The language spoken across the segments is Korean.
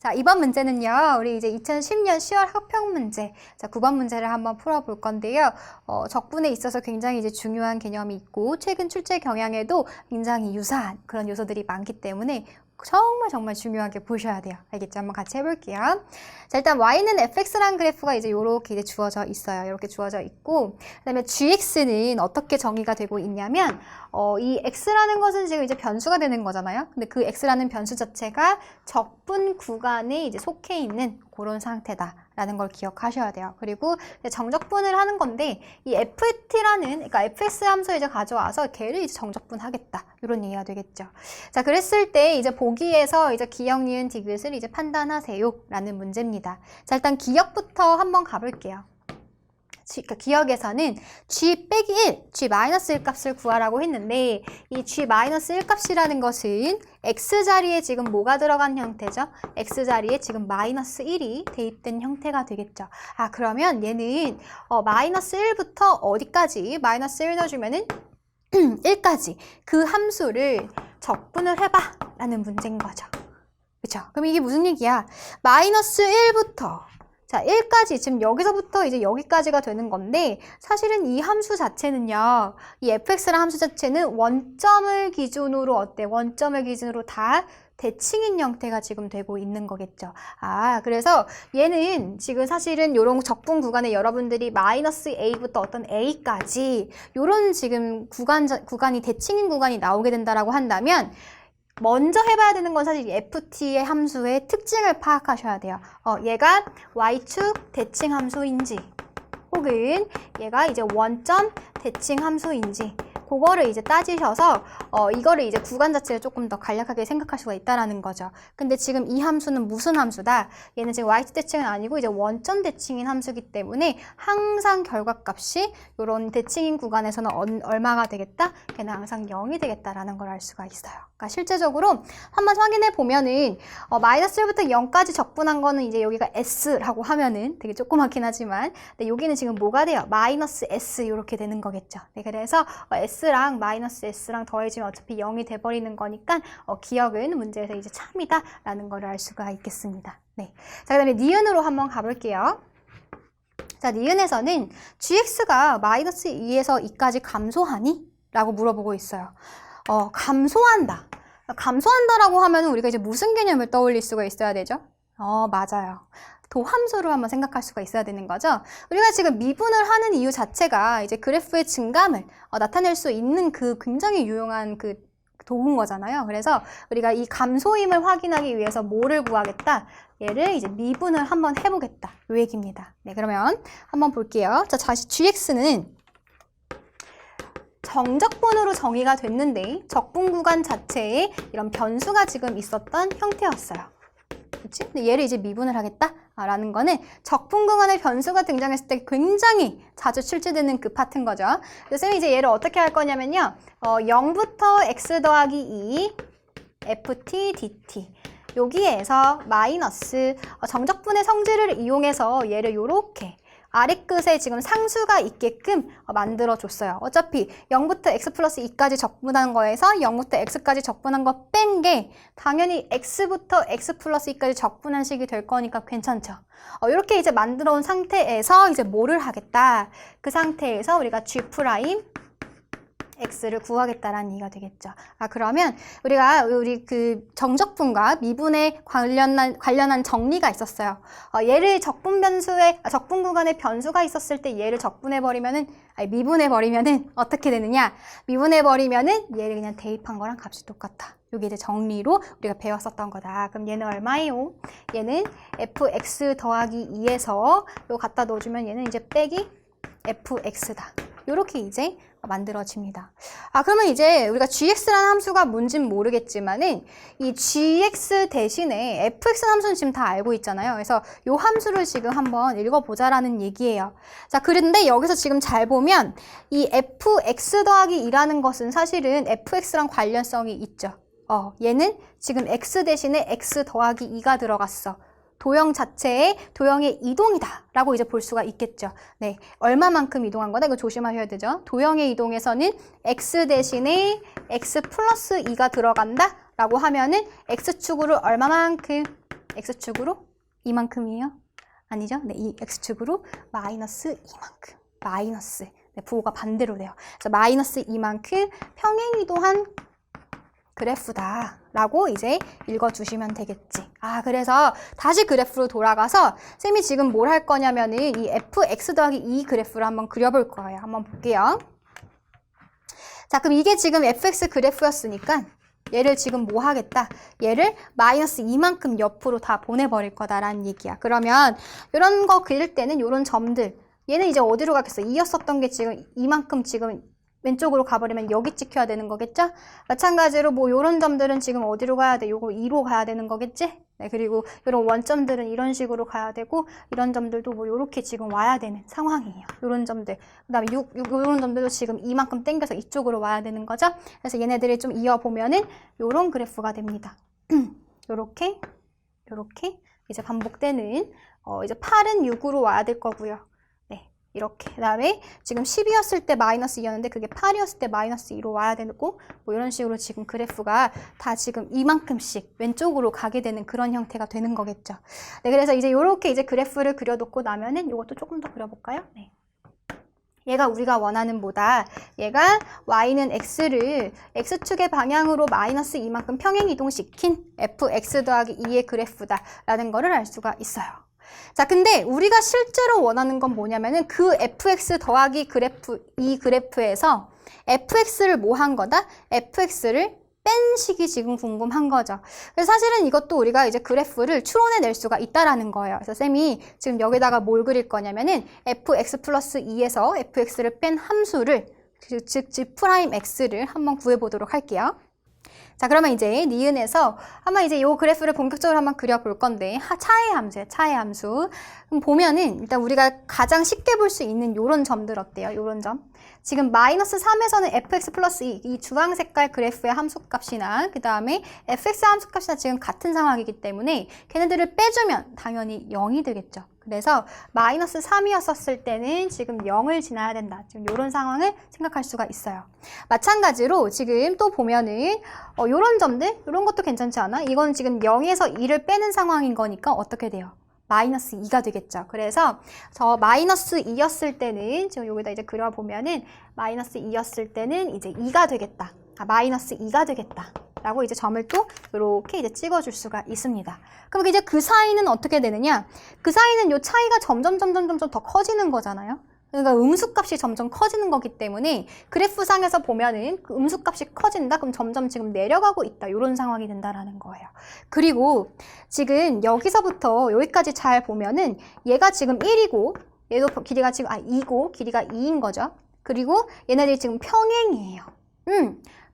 자, 이번 문제는요, 우리 이제 2010년 10월 학평 문제, 자, 9번 문제를 한번 풀어볼 건데요. 적분에 있어서 굉장히 이제 중요한 개념이 있고, 최근 출제 경향에도 굉장히 유사한 그런 요소들이 많기 때문에 정말 중요하게 보셔야 돼요. 알겠죠? 한번 같이 해볼게요. 자, 일단 y는 fx라는 그래프가 이제 요렇게 이제 주어져 있어요. 이렇게 주어져 있고, 그 다음에 gx는 어떻게 정의가 되고 있냐면, 이 x라는 것은 지금 이제 변수가 되는 거잖아요. 근데 그 x라는 변수 자체가 적분 구간에 이제 속해 있는 그런 상태다라는 걸 기억하셔야 돼요. 그리고 정적분을 하는 건데, 이 ft라는, 그러니까 fx 함수 이제 가져와서 걔를 이제 정적분하겠다. 이런 얘기가 되겠죠. 자, 그랬을 때 이제 보기에서 이제 기역, 니은, 디귿을 이제 판단하세요. 라는 문제입니다. 자, 일단 기역부터 한번 가볼게요. 그러니까 기역에서는 g 빼기 1, g 마이너스 1 값을 구하라고 했는데 이 g 마이너스 1 값이라는 것은 x 자리에 지금 뭐가 들어간 형태죠? x 자리에 지금 마이너스 1이 대입된 형태가 되겠죠. 아, 그러면 얘는 마이너스 1부터 어디까지? 마이너스 1 넣어주면은 1까지 그 함수를 적분을 해봐 라는 문제인 거죠. 그쵸? 그럼 이게 무슨 얘기야? 마이너스 1부터 자, 1까지, 지금 여기서부터 이제 여기까지가 되는 건데, 사실은 이 함수 자체는요, 이 fx라는 함수 자체는 원점을 기준으로 어때? 원점을 기준으로 다 대칭인 형태가 지금 되고 있는 거겠죠. 아, 그래서 얘는 지금 사실은 요런 적분 구간에 여러분들이 마이너스 a부터 어떤 a까지 요런 지금 구간이 대칭인 구간이 나오게 된다라고 한다면, 먼저 해봐야 되는 건 사실 이 ft의 함수의 특징을 파악하셔야 돼요. 얘가 y축 대칭 함수인지 혹은 얘가 이제 원점 대칭 함수인지 그거를 이제 따지셔서 이거를 이제 구간 자체를 조금 더 간략하게 생각할 수가 있다라는 거죠. 근데 지금 이 함수는 무슨 함수다? 얘는 지금 y축 대칭은 아니고 이제 원점 대칭인 함수이기 때문에 항상 결과값이 이런 대칭인 구간에서는 얼마가 되겠다? 걔는 항상 0이 되겠다라는 걸 알 수가 있어요. 그러니까 실제적으로 한번 확인해 보면은 마이너스 1부터 0까지 적분한 거는 이제 여기가 s라고 하면은 되게 조그맣긴 하지만 근데 여기는 지금 뭐가 돼요? 마이너스 s 이렇게 되는 거겠죠. 네, 그래서 s랑 마이너스 s랑 더해지면 어차피 0이 돼버리는 거니까 기억은 문제에서 이제 참이다 라는 걸 알 수가 있겠습니다. 네. 자, 그 다음에 니은으로 한번 가볼게요. 자, 니은에서는 gx가 마이너스 2에서 2까지 감소하니? 라고 물어보고 있어요. 감소한다. 감소한다라고 하면 우리가 이제 무슨 개념을 떠올릴 수가 있어야 되죠? 맞아요. 도함수로 한번 생각할 수가 있어야 되는 거죠. 우리가 지금 미분을 하는 이유 자체가 이제 그래프의 증감을 나타낼 수 있는 그 굉장히 유용한 그 도구인 거잖아요. 그래서 우리가 이 감소임을 확인하기 위해서 뭐를 구하겠다? 얘를 이제 미분을 한번 해보겠다. 이 얘기입니다. 네, 그러면 한번 볼게요. 자, 다시 gx는 정적분으로 정의가 됐는데 적분 구간 자체에 이런 변수가 지금 있었던 형태였어요. 그치? 근데 얘를 이제 미분을 하겠다라는 거는 적분 구간에 변수가 등장했을 때 굉장히 자주 출제되는 그 파트인 거죠. 그래서 쌤이 이제 얘를 어떻게 할 거냐면요. 0부터 x 더하기 2 ft dt 여기에서 마이너스 정적분의 성질을 이용해서 얘를 요렇게 아래끝에 지금 상수가 있게끔 만들어줬어요. 어차피 0부터 x 플러스 2까지 적분한 거에서 0부터 x까지 적분한 거 뺀 게 당연히 x부터 x 플러스 2까지 적분한 식이 될 거니까 괜찮죠. 이렇게 이제 만들어 온 상태에서 이제 뭐를 하겠다. 그 상태에서 우리가 g 프라임 x를 구하겠다라는 얘기가 되겠죠. 아, 그러면 우리 그 정적분과 미분에 관련한 정리가 있었어요. 얘를 적분 구간에 변수가 있었을 때 얘를 미분해 버리면은 어떻게 되느냐? 미분해 버리면은 얘를 그냥 대입한 거랑 값이 똑같아. 이게 이제 정리로 우리가 배웠었던 거다. 그럼 얘는 얼마예요? 얘는 fx 더하기 2에서 이거 갖다 넣어주면 얘는 이제 빼기 fx다. 요렇게 이제 만들어집니다. 아, 그러면 이제 우리가 gx라는 함수가 뭔진 모르겠지만은 이 gx 대신에 fx 함수는 지금 다 알고 있잖아요. 그래서 요 함수를 지금 한번 읽어보자라는 얘기예요. 자, 그런데 여기서 지금 잘 보면 이 fx 더하기 2라는 것은 사실은 fx랑 관련성이 있죠. 얘는 지금 x 대신에 x 더하기 2가 들어갔어. 도형 자체의 도형의 이동이다 라고 이제 볼 수가 있겠죠. 네, 얼마만큼 이동한 거다? 이거 조심하셔야 되죠. 도형의 이동에서는 x 대신에 x 플러스 2가 들어간다 라고 하면은 x축으로 얼마만큼 x축으로 이만큼이에요? 아니죠? 네, 이 x축으로 마이너스 이만큼. 마이너스. 네, 부호가 반대로 돼요. 그래서 마이너스 이만큼 평행이동한 그래프다 라고 이제 읽어주시면 되겠지. 그래서 다시 그래프로 돌아가서 쌤이 지금 뭘 할 거냐면은 이 fx 더하기 2 그래프를 한번 그려볼 거예요. 한번 볼게요. 자, 그럼 이게 지금 fx 그래프였으니까 얘를 지금 뭐 하겠다? 얘를 마이너스 이만큼 옆으로 다 보내버릴 거다라는 얘기야. 그러면 이런 거 그릴 때는 이런 점들 얘는 이제 어디로 가겠어? 2였었던 게 지금 이만큼 지금 왼쪽으로 가버리면 여기 찍혀야 되는 거겠죠? 마찬가지로 뭐 이런 점들은 지금 어디로 가야 돼? 요거 2로 가야 되는 거겠지? 네, 그리고 이런 원점들은 이런 식으로 가야 되고 이런 점들도 뭐 이렇게 지금 와야 되는 상황이에요. 이런 점들. 그 다음에 이런 점들도 지금 이만큼 당겨서 이쪽으로 와야 되는 거죠? 그래서 얘네들을 좀 이어보면은 이런 그래프가 됩니다. 요렇게 이제 반복되는 이제 8은 6으로 와야 될 거고요. 이렇게. 그 다음에 지금 10이었을 때 마이너스 2였는데 그게 8이었을 때 마이너스 2로 와야 되고 뭐 이런 식으로 지금 그래프가 다 지금 이만큼씩 왼쪽으로 가게 되는 그런 형태가 되는 거겠죠. 네, 그래서 이제 이렇게 이제 그래프를 그려놓고 나면은 이것도 조금 더 그려볼까요? 네. 얘가 우리가 원하는 보다 얘가 y는 x를 x축의 방향으로 마이너스 이만큼 평행 이동시킨 fx 더하기 2의 그래프다 라는 거를 알 수가 있어요. 자, 근데 우리가 실제로 원하는 건 뭐냐면은 그 fx 더하기 이 그래프에서 fx를 뭐 한 거다? fx를 뺀 식이 지금 궁금한 거죠. 그래서 사실은 이것도 우리가 이제 그래프를 추론해 낼 수가 있다라는 거예요. 그래서 쌤이 지금 여기다가 뭘 그릴 거냐면은 fx 플러스 2에서 fx를 뺀 함수를 즉 g'x를 한번 구해보도록 할게요. 자, 그러면 이제 니은에서 한번 이제 이 그래프를 본격적으로 한번 그려볼 건데 차의 함수예요. 차의 함수. 그럼 보면은 일단 우리가 가장 쉽게 볼 수 있는 요런 점들 어때요? 요런 점. 지금 마이너스 3에서는 fx 플러스 2, 이 주황 색깔 그래프의 함수값이나 그 다음에 fx 함수값이나 지금 같은 상황이기 때문에 걔네들을 빼주면 당연히 0이 되겠죠. 그래서 마이너스 3이었을 때는 지금 0을 지나야 된다. 지금 이런 상황을 생각할 수가 있어요. 마찬가지로 지금 또 보면은 이런 점들, 이런 것도 괜찮지 않아? 이건 지금 0에서 2를 빼는 상황인 거니까 어떻게 돼요? 마이너스 2가 되겠죠. 그래서 저 마이너스 2였을 때는 지금 여기다 이제 그려보면은 마이너스 2였을 때는 이제 2가 되겠다. 마이너스 2가 되겠다. 라고 이제 점을 또 이렇게 이제 찍어줄 수가 있습니다. 그럼 이제 그 사이는 어떻게 되느냐? 그 사이는 요 차이가 점점 더 커지는 거잖아요. 그러니까 음수값이 점점 커지는 거기 때문에 그래프상에서 보면은 그 음수값이 커진다? 그럼 점점 지금 내려가고 있다. 이런 상황이 된다라는 거예요. 그리고 지금 여기서부터 여기까지 잘 보면은 얘가 지금 1이고 얘도 길이가 지금 2고 길이가 2인 거죠. 그리고 얘네들이 지금 평행이에요.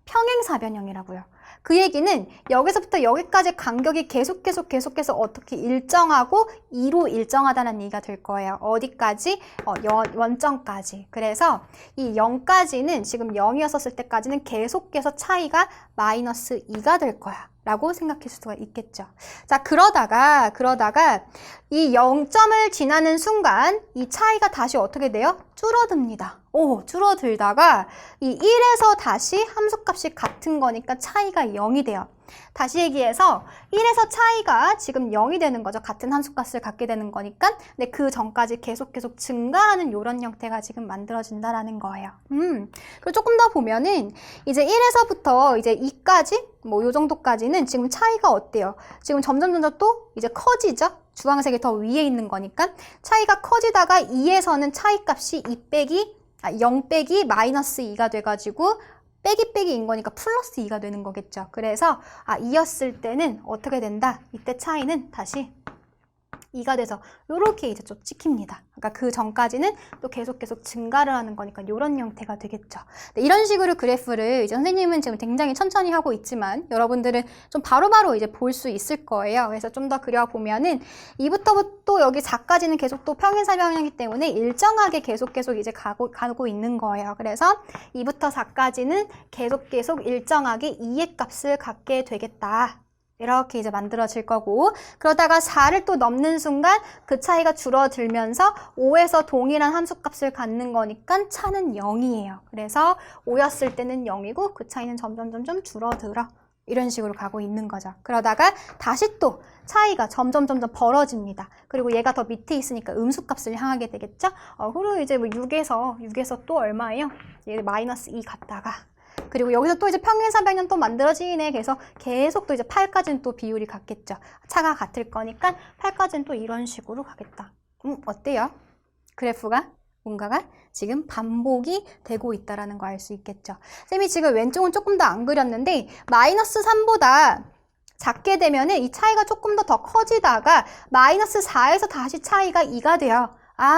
평행사변형이라고요. 그 얘기는 여기서부터 여기까지 간격이 계속해서 어떻게 일정하고 2로 일정하다는 얘기가 될 거예요. 어디까지? 원점까지. 그래서 이 0까지는 지금 0이었을 때까지는 계속해서 차이가 마이너스 2가 될 거야. 라고 생각할 수가 있겠죠. 자, 그러다가 이 0점을 지나는 순간 이 차이가 다시 어떻게 돼요? 줄어듭니다. 줄어들다가 이 1에서 다시 함수값이 같은 거니까 차이가 0이 돼요. 다시 얘기해서 1에서 차이가 지금 0이 되는 거죠. 같은 함수값을 갖게 되는 거니까. 근데 그 전까지 계속 증가하는 이런 형태가 지금 만들어진다라는 거예요. 그리고 조금 더 보면은 이제 1에서부터 이제 2까지 뭐 요 정도까지는 지금 차이가 어때요? 지금 점점 또 이제 커지죠? 주황색이 더 위에 있는 거니까 차이가 커지다가 2에서는 차이값이 0 빼기 마이너스 2가 돼가지고 빼기인 거니까 플러스 2가 되는 거겠죠. 그래서 2였을 때는 어떻게 된다? 이때 차이는 다시 2가 돼서 이렇게 이제 좀 찍힙니다. 그러니까 그 전까지는 또 계속 증가를 하는 거니까 이런 형태가 되겠죠. 네, 이런 식으로 그래프를 이제 선생님은 지금 굉장히 천천히 하고 있지만 여러분들은 좀 바로바로 이제 볼 수 있을 거예요. 그래서 좀 더 그려보면은 2부터 또 여기 4까지는 계속 또 평행사변형이기 때문에 일정하게 계속 이제 가고 있는 거예요. 그래서 2부터 4까지는 계속 일정하게 2의 값을 갖게 되겠다. 이렇게 이제 만들어질 거고 그러다가 4를 또 넘는 순간 그 차이가 줄어들면서 5에서 동일한 함수값을 갖는 거니까 차는 0이에요. 그래서 5였을 때는 0이고 그 차이는 점점 줄어들어. 이런 식으로 가고 있는 거죠. 그러다가 다시 또 차이가 점점 벌어집니다. 그리고 얘가 더 밑에 있으니까 음수값을 향하게 되겠죠? 그리고 이제 뭐 6에서 또 얼마예요? 얘 마이너스 2 갔다가 그리고 여기서 또 이제 평균 300년 또 만들어지네. 그래서 계속 또 이제 8까지는 또 비율이 같겠죠. 차가 같을 거니까 8까지는 또 이런 식으로 가겠다. 어때요? 그래프가 뭔가가 지금 반복이 되고 있다는 거 알 수 있겠죠. 쌤이 지금 왼쪽은 조금 더 안 그렸는데 마이너스 3보다 작게 되면은 이 차이가 조금 더 커지다가 마이너스 4에서 다시 차이가 2가 돼요.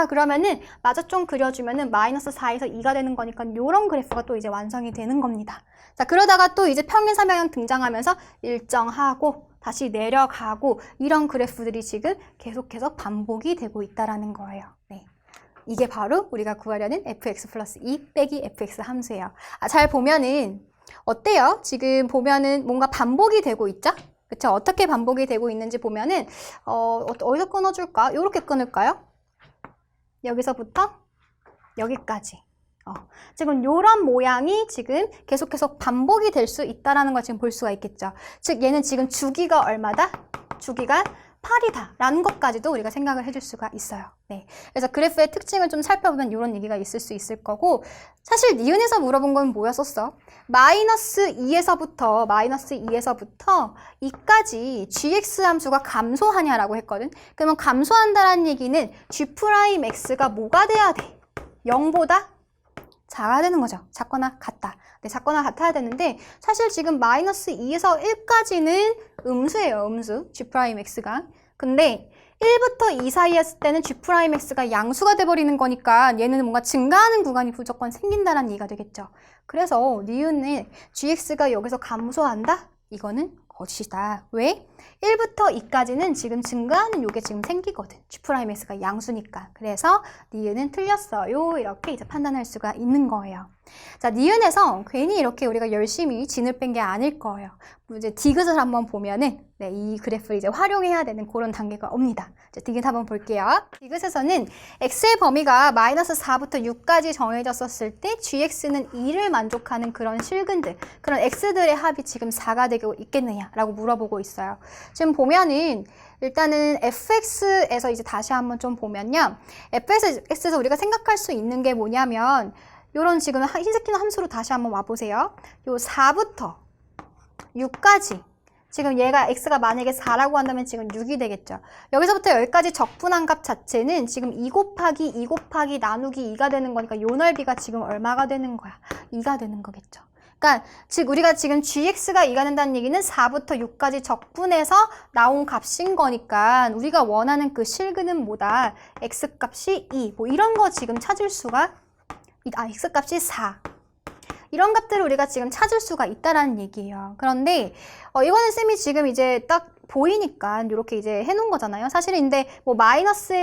그러면은 마저 좀 그려주면은 마이너스 4에서 2가 되는 거니까 이런 그래프가 또 이제 완성이 되는 겁니다. 자, 그러다가 또 이제 평균 300년 등장하면서 일정하고 다시 내려가고 이런 그래프들이 지금 계속 반복이 되고 있다는 거예요. 네. 이게 바로 우리가 구하려는 fx 플러스 2 빼기 fx 함수예요. 잘 보면은 어때요? 지금 보면은 뭔가 반복이 되고 있죠? 그쵸? 어떻게 반복이 되고 있는지 보면은 어디서 끊어줄까? 이렇게 끊을까요? 여기서부터 여기까지. 지금 이런 모양이 지금 계속 반복이 될 수 있다는 걸 지금 볼 수가 있겠죠. 즉 얘는 지금 주기가 얼마다? 주기가 8이다 라는 것까지도 우리가 생각을 해줄 수가 있어요. 네. 그래서 그래프의 특징을 좀 살펴보면 이런 얘기가 있을 수 있을 거고, 사실 니은에서 물어본 건 뭐였었어? 마이너스 2에서부터 2까지 gx 함수가 감소하냐라고 했거든. 그러면 감소한다는 얘기는 g'x가 뭐가 돼야 돼? 0보다 작아야 되는 거죠. 작거나 같다. 네, 작거나 같아야 되는데 사실 지금 마이너스 2에서 1까지는 음수예요. 음수. g'x가. 근데 1부터 2 사이에 있을 때는 g'x가 양수가 돼버리는 거니까 얘는 뭔가 증가하는 구간이 무조건 생긴다는 얘기가 되겠죠. 그래서 니은의 gx가 여기서 감소한다? 이거는 거짓이다. 왜? 1부터 2까지는 지금 증가하는 요게 지금 생기거든. g'x가 양수니까. 그래서 니은은 틀렸어요. 이렇게 이제 판단할 수가 있는 거예요. 자, 니은에서 괜히 이렇게 우리가 열심히 진을 뺀 게 아닐 거예요. 이제 디귿을 한번 보면은 이 그래프를 이제 활용해야 되는 그런 단계가 옵니다. 이제 디귿 한번 볼게요. 디귿에서는 x의 범위가 마이너스 4부터 6까지 정해졌었을 때 gx는 2를 만족하는 그런 실근들, 그런 x들의 합이 지금 4가 되고 있겠느냐라고 물어보고 있어요. 지금 보면은 일단은 fx에서 이제 다시 한번 좀 보면요. fx에서 우리가 생각할 수 있는 게 뭐냐면 요런 지금 흰색 흰 함수로 다시 한번 와보세요. 요 4부터 6까지 지금 얘가 x가 만약에 4라고 한다면 지금 6이 되겠죠. 여기서부터 여기까지 적분한 값 자체는 지금 2 곱하기 2 곱하기 나누기 2가 되는 거니까 요 넓이가 지금 얼마가 되는 거야? 2가 되는 거겠죠. 그러니까 즉 우리가 지금 gx가 2가 된다는 얘기는 4부터 6까지 적분해서 나온 값인 거니까 우리가 원하는 그 실근은 뭐다? x값이 2. 뭐 이런 거 지금 찾을 수가 x값이 4. 이런 값들을 우리가 지금 찾을 수가 있다라는 얘기예요. 그런데 이거는 쌤이 지금 이제 딱 보이니까 이렇게 이제 해놓은 거잖아요. 사실은 근데 뭐 마이너스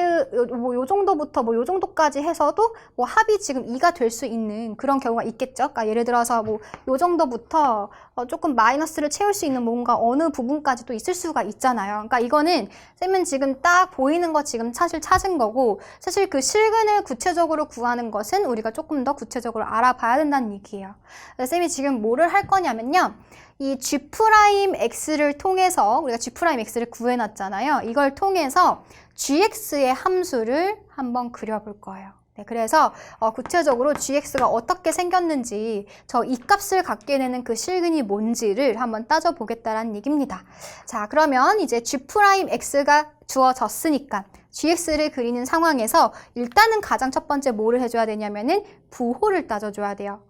뭐 요 정도부터 뭐 요 정도까지 해서도 뭐 합이 지금 2가 될 수 있는 그런 경우가 있겠죠. 그러니까 예를 들어서 뭐 요 정도부터 조금 마이너스를 채울 수 있는 뭔가 어느 부분까지도 있을 수가 있잖아요. 그러니까 이거는 쌤은 지금 딱 보이는 거 지금 사실 찾은 거고, 사실 그 실근을 구체적으로 구하는 것은 우리가 조금 더 구체적으로 알아봐야 된다는 얘기예요. 그래서 쌤이 지금 뭐를 할 거냐면요. 이 g'x를 통해서 우리가 g'x를 구해놨잖아요. 이걸 통해서 gx의 함수를 한번 그려볼 거예요. 네, 그래서 구체적으로 gx가 어떻게 생겼는지 저 이 값을 갖게 되는 그 실근이 뭔지를 한번 따져보겠다는 얘기입니다. 자, 그러면 이제 g'x가 주어졌으니까 gx를 그리는 상황에서 일단은 가장 첫 번째 뭐를 해줘야 되냐면은 부호를 따져줘야 돼요.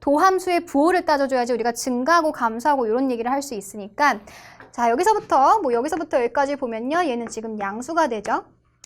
도함수의 부호를 따져줘야지 우리가 증가하고 감소하고 이런 얘기를 할 수 있으니까, 자, 여기서부터 여기까지 보면요. 얘는 지금 양수가 되죠.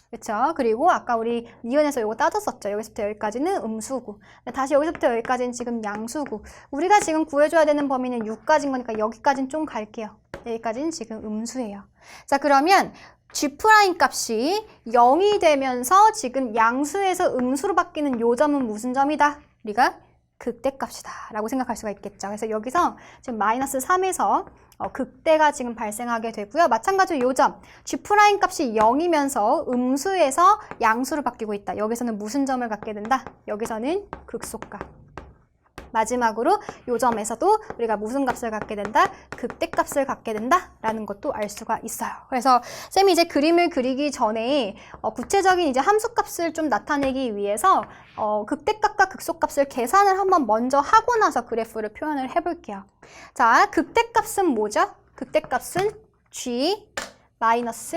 그렇죠? 그리고 아까 우리 니은에서 이거 따졌었죠. 여기서부터 여기까지는 음수고, 다시 여기서부터 여기까지는 지금 양수고, 우리가 지금 구해줘야 되는 범위는 6까지인 거니까 여기까지는 좀 갈게요. 여기까지는 지금 음수예요. 자, 그러면 g' 값이 0이 되면서 지금 양수에서 음수로 바뀌는 요 점은 무슨 점이다? 우리가 극대값이다 라고 생각할 수가 있겠죠. 그래서 여기서 지금 마이너스 3에서 극대가 지금 발생하게 되고요. 마찬가지로 요점 g' 값이 0이면서 음수에서 양수로 바뀌고 있다. 여기서는 무슨 점을 갖게 된다? 여기서는 극소값. 마지막으로 요 점에서도 우리가 무슨 값을 갖게 된다? 극대값을 갖게 된다라는 것도 알 수가 있어요. 그래서 쌤이 이제 그림을 그리기 전에 구체적인 이제 함수값을 좀 나타내기 위해서 극대값과 극소값을 계산을 한번 먼저 하고 나서 그래프를 표현을 해볼게요. 자, 극대값은 뭐죠? 극대값은 G-3이다.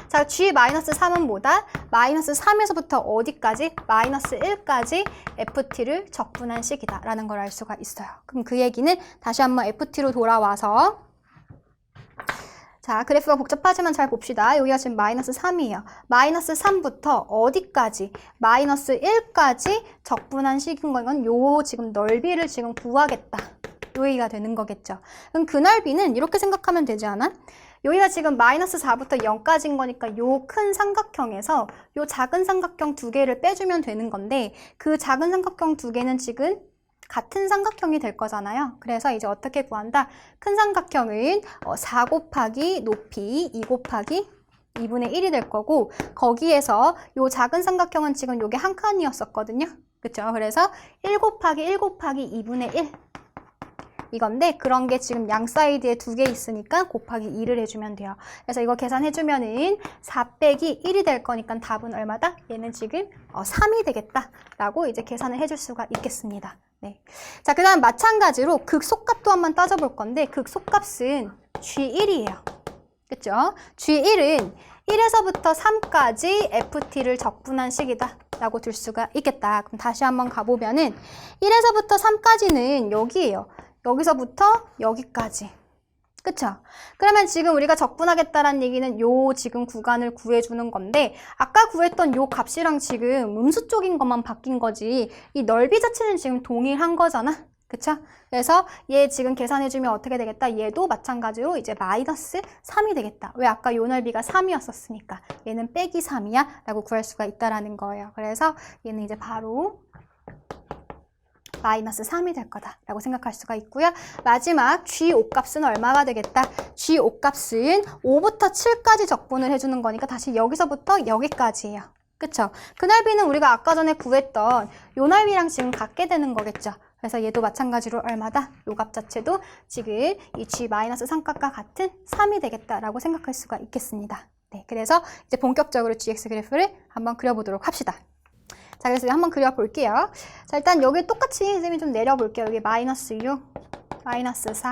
자, G-3은 뭐다? 마이너스 3에서부터 어디까지? 마이너스 1까지 FT를 적분한 식이다 라는 걸 알 수가 있어요. 그럼 그 얘기는 다시 한번 FT로 돌아와서 자, 그래프가 복잡하지만 잘 봅시다. 여기가 지금 마이너스 3이에요. 마이너스 3부터 어디까지? 마이너스 1까지 적분한 식인 건 요 지금 넓이를 지금 구하겠다. 요 얘기가 되는 거겠죠. 그럼 그 넓이는 이렇게 생각하면 되지 않아? 여기가 지금 마이너스 4부터 0까지인 거니까 요 큰 삼각형에서 요 작은 삼각형 두 개를 빼주면 되는 건데 그 작은 삼각형 두 개는 지금 같은 삼각형이 될 거잖아요. 그래서 이제 어떻게 구한다? 큰 삼각형은 4 곱하기 높이 2 곱하기 2분의 1이 될 거고 거기에서 요 작은 삼각형은 지금 요게 한 칸이었었거든요. 그쵸? 그래서 1 곱하기 1 곱하기 2분의 1 이건데 그런 게 지금 양 사이드에 두 개 있으니까 곱하기 2를 해주면 돼요. 그래서 이거 계산해주면은 4 빼기 1이 될 거니까 답은 얼마다? 얘는 지금 3이 되겠다라고 이제 계산을 해줄 수가 있겠습니다. 네. 자, 그 다음 마찬가지로 극소값도 한번 따져볼 건데 극소값은 G1이에요. 그쵸? G1은 1에서부터 3까지 FT를 적분한 식이다 라고 둘 수가 있겠다. 그럼 다시 한번 가보면은 1에서부터 3까지는 여기에요. 여기서부터 여기까지. 그쵸? 그러면 지금 우리가 적분하겠다는 얘기는 요 지금 구간을 구해주는 건데 아까 구했던 요 값이랑 지금 음수 쪽인 것만 바뀐 거지 이 넓이 자체는 지금 동일한 거잖아. 그쵸? 그래서 얘 지금 계산해주면 어떻게 되겠다? 얘도 마찬가지로 이제 마이너스 3이 되겠다. 왜? 아까 요 넓이가 3이었었으니까 얘는 빼기 3이야 라고 구할 수가 있다라는 거예요. 그래서 얘는 이제 바로 마이너스 3이 될 거다라고 생각할 수가 있고요. 마지막 G5 값은 얼마가 되겠다? G5 값은 5부터 7까지 적분을 해주는 거니까 다시 여기서부터 여기까지예요. 그쵸? 그 넓이는 우리가 아까 전에 구했던 요 넓이랑 지금 같게 되는 거겠죠. 그래서 얘도 마찬가지로 얼마다? 요 값 자체도 지금 이 G-3값과 같은 3이 되겠다라고 생각할 수가 있겠습니다. 네, 그래서 이제 본격적으로 GX 그래프를 한번 그려보도록 합시다. 자, 그래서 한번 그려볼게요. 자, 일단 여기 똑같이 쌤이 좀 내려볼게요. 여기 마이너스 6, 마이너스 4,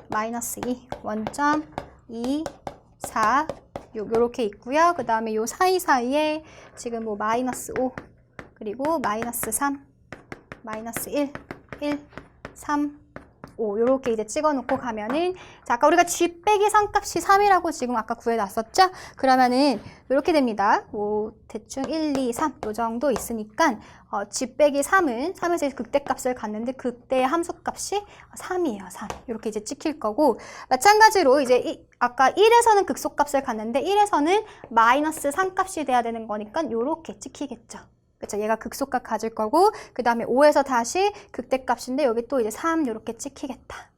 마이너스 2, 원점, 2, 4, 6 요렇게 있고요. 그 다음에 요 사이사이에 지금 뭐 마이너스 5, 그리고 마이너스 3, 마이너스 1, 3, 5 요렇게 이제 찍어놓고 가면은 자, 아까 우리가 G 빼기 3 값이 3이라고 지금 아까 구해놨었죠? 그러면은 이렇게 됩니다. 뭐 대충 1, 2, 3 요 정도 있으니까 G 빼기 3은 3에서 극대값을 갔는데 극대의 함수값이 3이에요. 3 이렇게 이제 찍힐 거고 마찬가지로 이제 아까 1에서는 극소값을 갔는데 1에서는 마이너스 3 값이 돼야 되는 거니까 요렇게 찍히겠죠. 그쵸? 얘가 극소값 가질 거고 그 다음에 5에서 다시 극대값인데 여기 또 이제 3 이렇게 찍히겠다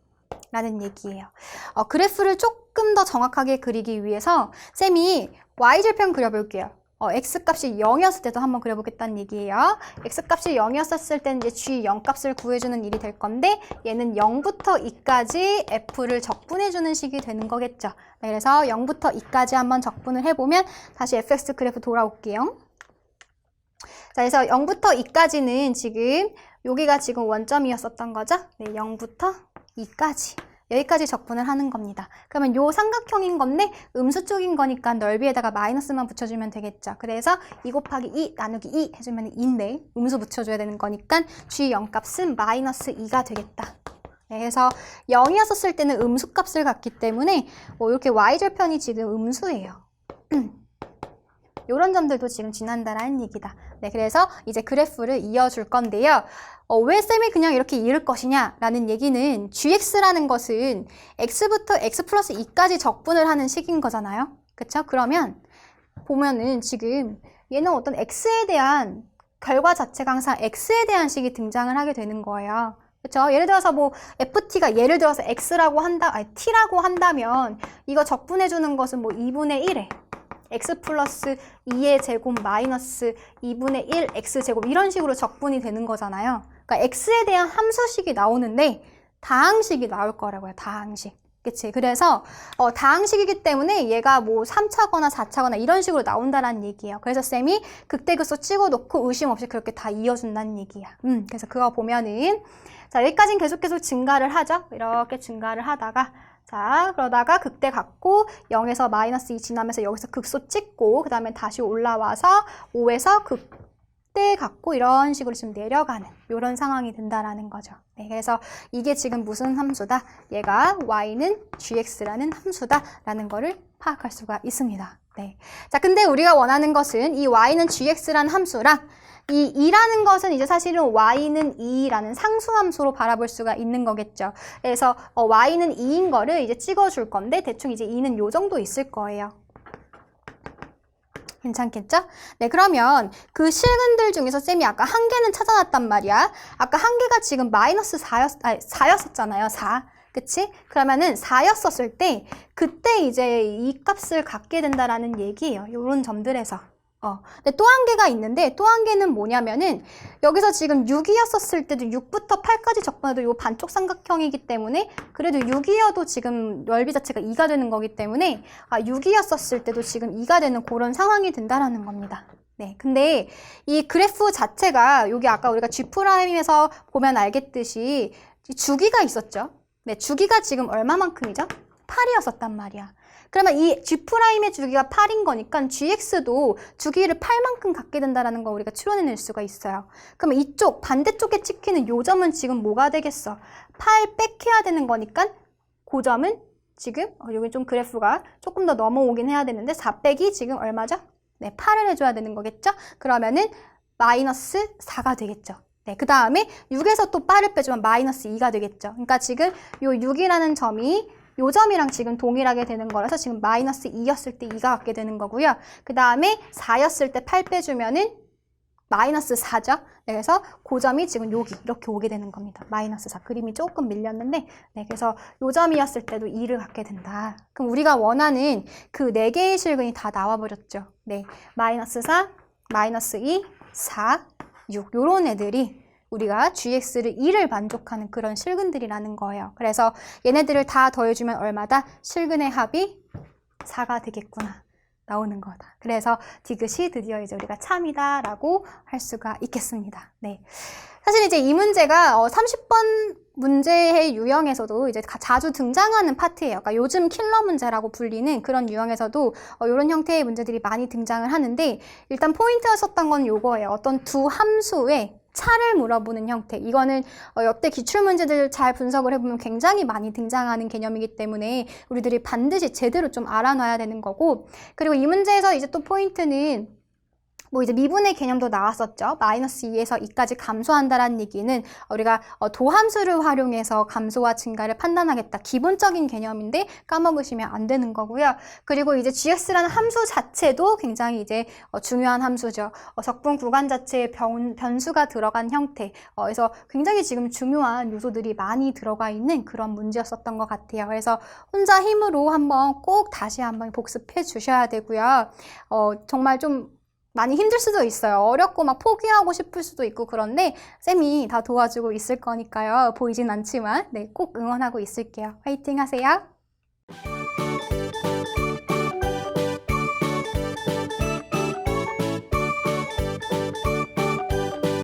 라는 얘기예요. 그래프를 조금 더 정확하게 그리기 위해서 쌤이 Y절편 그려볼게요. X값이 0이었을 때도 한번 그려보겠다는 얘기예요. X값이 0이었을 때는 이제 G0 값을 구해주는 일이 될 건데 얘는 0부터 2까지 F를 적분해주는 식이 되는 거겠죠. 네, 그래서 0부터 2까지 한번 적분을 해보면 다시 FX 그래프 돌아올게요. 자, 그래서 0부터 2까지는 지금 여기가 지금 원점이었었던 거죠? 네, 0부터 2까지. 여기까지 적분을 하는 겁니다. 그러면 요 삼각형인 건데 음수 쪽인 거니까 넓이에다가 마이너스만 붙여주면 되겠죠. 그래서 2 곱하기 2 나누기 2 해주면 2인데 음수 붙여줘야 되는 거니까 G0 값은 마이너스 2가 되겠다. 네, 그래서 0이었을 때는 음수 값을 갖기 때문에 이렇게 Y절편이 지금 음수예요. 이런 점들도 지금 지난다라는 얘기다. 네, 그래서 이제 그래프를 이어줄 건데요. 왜 쌤이 그냥 이렇게 이을 것이냐 라는 얘기는 GX라는 것은 X부터 X 플러스 2까지 적분을 하는 식인 거잖아요. 그쵸? 그러면 보면은 지금 얘는 어떤 X에 대한 결과 자체가 항상 X에 대한 식이 등장을 하게 되는 거예요. 그쵸? 예를 들어서 뭐 FT가 예를 들어서 X라고 T라고 한다면 이거 적분해주는 것은 뭐 2분의 1에 x 플러스 2의 제곱 마이너스 2분의 1 x 제곱 이런 식으로 적분이 되는 거잖아요. 그러니까 x에 대한 함수식이 나오는데 다항식이 나올 거라고요. 다항식. 그치? 그래서 다항식이기 때문에 얘가 뭐 3차거나 4차거나 이런 식으로 나온다는 얘기예요. 그래서 쌤이 극대극소 찍어놓고 의심 없이 그렇게 다 이어준다는 얘기야. 그래서 그거 보면은 자, 여기까지는 계속 증가를 하죠. 이렇게 증가를 하다가 자, 그러다가 극대 갖고 0에서 마이너스 2 지나면서 여기서 극소 찍고 그 다음에 다시 올라와서 5에서 극대 갖고 이런 식으로 좀 내려가는 이런 상황이 된다라는 거죠. 네, 그래서 이게 지금 무슨 함수다? 얘가 y는 gx라는 함수다라는 거를 파악할 수가 있습니다. 네. 자, 근데 우리가 원하는 것은 이 y는 gx라는 함수랑 이 2라는 것은 이제 사실은 y는 2라는 상수함수로 바라볼 수가 있는 거겠죠. 그래서 y는 2인 거를 이제 찍어줄 건데 대충 이제 2는 요 정도 있을 거예요. 괜찮겠죠? 네, 그러면 그 실근들 중에서 쌤이 아까 한 개는 찾아놨단 말이야. 아까 한 개가 지금 마이너스 4였었잖아요. 4. 그치? 그러면은 4였었을 때 그때 이제 이 값을 갖게 된다라는 얘기예요. 요런 점들에서. 근데 또 한 개가 있는데 또 한 개는 뭐냐면은 여기서 지금 6이었었을 때도 6부터 8까지 적분해도 요 반쪽 삼각형이기 때문에 그래도 6이어도 지금 넓이 자체가 2가 되는 거기 때문에 6이었었을 때도 지금 2가 되는 그런 상황이 된다라는 겁니다. 네, 근데 이 그래프 자체가 여기 아까 우리가 G'에서 보면 알겠듯이 주기가 있었죠. 네, 주기가 지금 얼마만큼이죠? 8이었었단 말이야. 그러면 이 G'의 주기가 8인 거니까 GX도 주기를 8만큼 갖게 된다는 거 우리가 추론해낼 수가 있어요. 그러면 이쪽 반대쪽에 찍히는 요 점은 지금 뭐가 되겠어? 8 뺏겨야 되는 거니까 그 점은 지금 여기 좀 그래프가 조금 더 넘어오긴 해야 되는데 4 빼기 지금 얼마죠? 네, 8을 해줘야 되는 거겠죠? 그러면은 마이너스 4가 되겠죠. 네, 그 다음에 6에서 또 8을 빼주면 마이너스 2가 되겠죠. 그러니까 지금 요 6이라는 점이 요 점이랑 지금 동일하게 되는 거라서 지금 마이너스 2였을 때 2가 갖게 되는 거고요. 그 다음에 4였을 때 8 빼주면은 마이너스 4죠. 네, 그래서 그 점이 지금 여기 이렇게 오게 되는 겁니다. 마이너스 4. 그림이 조금 밀렸는데 네, 그래서 요 점이었을 때도 2를 갖게 된다. 그럼 우리가 원하는 그 4개의 실근이 다 나와버렸죠. 네, 마이너스 4, 마이너스 2, 4, 6 요런 애들이 우리가 gx를 2를 만족하는 그런 실근들이라는 거예요. 그래서 얘네들을 다 더해주면 얼마다? 실근의 합이 4가 되겠구나. 나오는 거다. 그래서 디귿이 드디어 이제 우리가 참이다라고 할 수가 있겠습니다. 네. 사실 이제 이 문제가 30번 문제의 유형에서도 이제 자주 등장하는 파트예요. 그러니까 요즘 킬러 문제라고 불리는 그런 유형에서도 이런 형태의 문제들이 많이 등장을 하는데 일단 포인트였었던 건 요거예요. 어떤 두 함수의 차를 물어보는 형태. 이거는 역대 기출문제들 잘 분석을 해보면 굉장히 많이 등장하는 개념이기 때문에 우리들이 반드시 제대로 좀 알아놔야 되는 거고 그리고 이 문제에서 이제 또 포인트는 뭐 이제 미분의 개념도 나왔었죠. 마이너스 2에서 2까지 감소한다라는 얘기는 우리가 도함수를 활용해서 감소와 증가를 판단하겠다. 기본적인 개념인데 까먹으시면 안 되는 거고요. 그리고 이제 gx라는 함수 자체도 굉장히 이제 중요한 함수죠. 적분 구간 자체에 변수가 들어간 형태. 그래서 굉장히 지금 중요한 요소들이 많이 들어가 있는 그런 문제였었던 것 같아요. 그래서 혼자 힘으로 한번 꼭 다시 한번 복습해 주셔야 되고요. 정말 좀 많이 힘들 수도 있어요. 어렵고 막 포기하고 싶을 수도 있고 그런데 쌤이 다 도와주고 있을 거니까요. 보이진 않지만 네, 꼭 응원하고 있을게요. 화이팅 하세요.